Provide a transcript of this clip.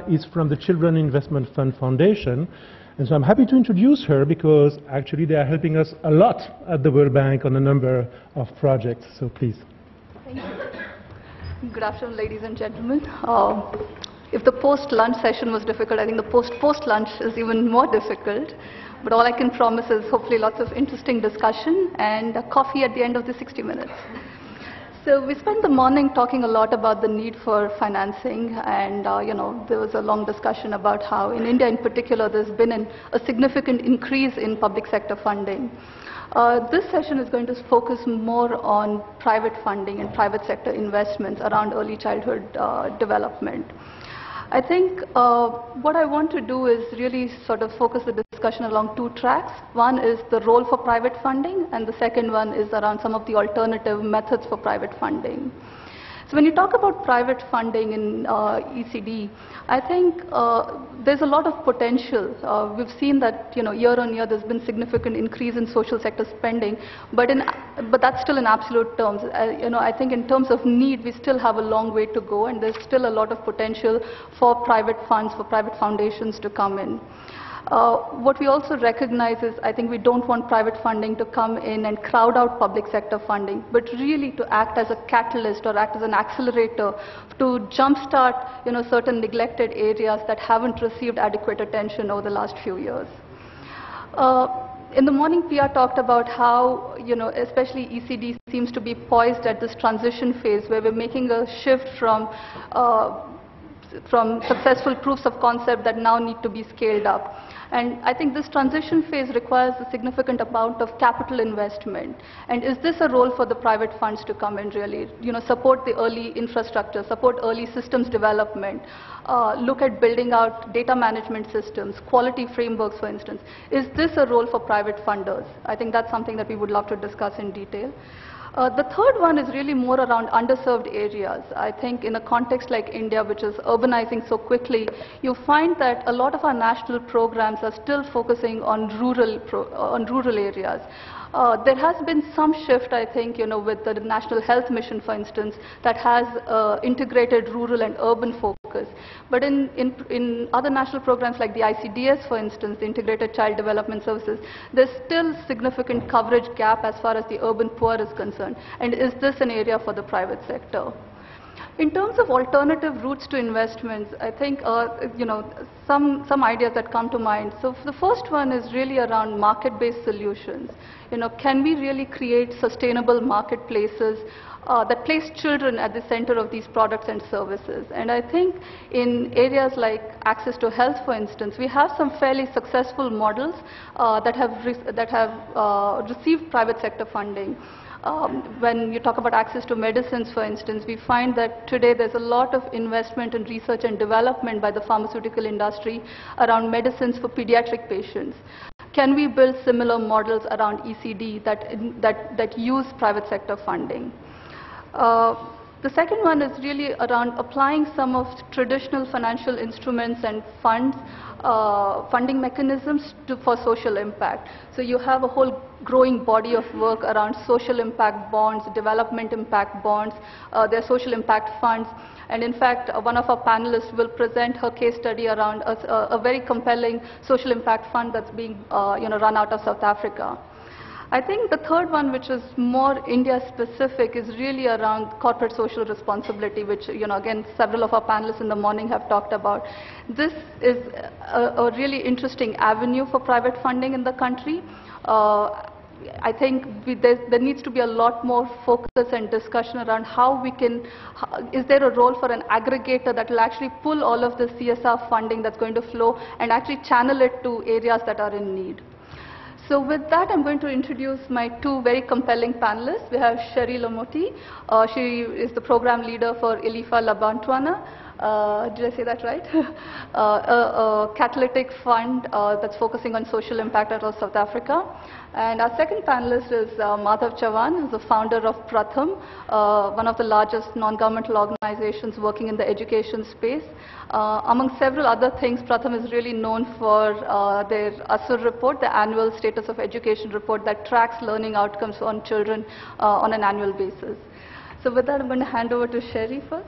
is from the Children Investment Fund Foundation. And so I'm happy to introduce her because actually they are helping us a lot at the World Bank on a number of projects. So please. Thank you. Good afternoon, ladies and gentlemen. If the post-lunch session was difficult, I think the post-lunch is even more difficult. But all I can promise is hopefully lots of interesting discussion and a coffee at the end of the 60 minutes. So we spent the morning talking a lot about the need for financing, and there was a long discussion about how in India in particular there's been a significant increase in public sector funding. This session is going to focus more on private funding and private sector investments around early childhood development. I think what I want to do is really sort of focus the discussion along two tracks. One is the role for private funding, and the second one is around some of the alternative methods for private funding. So when you talk about private funding in ECD, I think there's a lot of potential. We've seen that year on year there's been significant increase in social sector spending, but that's still in absolute terms. I think in terms of need, we still have a long way to go, and there's still a lot of potential for private funds, for private foundations to come in. What we also recognize is I think we don't want private funding to come in and crowd out public sector funding, but really to act as a catalyst or act as an accelerator to jumpstart certain neglected areas that haven't received adequate attention over the last few years. In the morning, Pia talked about how, especially ECD seems to be poised at this transition phase where we're making a shift from successful proofs of concept that now need to be scaled up. And I think this transition phase requires a significant amount of capital investment. And is this a role for the private funds to come in really? Support the early infrastructure, support early systems development, look at building out data management systems, quality frameworks, for instance. Is this a role for private funders? I think that's something that we would love to discuss in detail. The third one is really more around underserved areas. I think in a context like India, which is urbanizing so quickly, you find that a lot of our national programs are still focusing on rural areas. There has been some shift, I think, with the National Health Mission, for instance, that has integrated rural and urban focus. But in other national programs like the ICDS, for instance, the Integrated Child Development Services, there's still significant coverage gap as far as the urban poor is concerned. And is this an area for the private sector? In terms of alternative routes to investments, I think some ideas that come to mind. So the first one is really around market-based solutions. Can we really create sustainable marketplaces that place children at the center of these products and services? And I think in areas like access to health, for instance, we have some fairly successful models that have received private sector funding. When you talk about access to medicines, for instance, we find that today there's a lot of investment in research and development by the pharmaceutical industry around medicines for pediatric patients. Can we build similar models around ECD that use private sector funding? The second one is really around applying some of traditional financial instruments and funds, funding mechanisms for social impact. So you have a whole growing body of work around social impact bonds, development impact bonds, their social impact funds. And in fact, one of our panelists will present her case study around a very compelling social impact fund that's being run out of South Africa. I think the third one, which is more India-specific, is really around corporate social responsibility, which, again, several of our panelists in the morning have talked about. This is a really interesting avenue for private funding in the country. I think there needs to be a lot more focus and discussion around how we can, is there a role for an aggregator that will actually pull all of the CSR funding that's going to flow and actually channel it to areas that are in need. So with that, I'm going to introduce my two very compelling panelists. We have Sherry Lomoti. She is the program leader for ILIFA Labantwana. Did I say that right? A catalytic fund that's focusing on social impact across South Africa. And our second panelist is Madhav Chavan, who's the founder of Pratham, one of the largest non-governmental organizations working in the education space. Among several other things, Pratham is really known for their ASUR report, the annual status of education report that tracks learning outcomes on children on an annual basis. So with that, I'm going to hand over to Sherry first.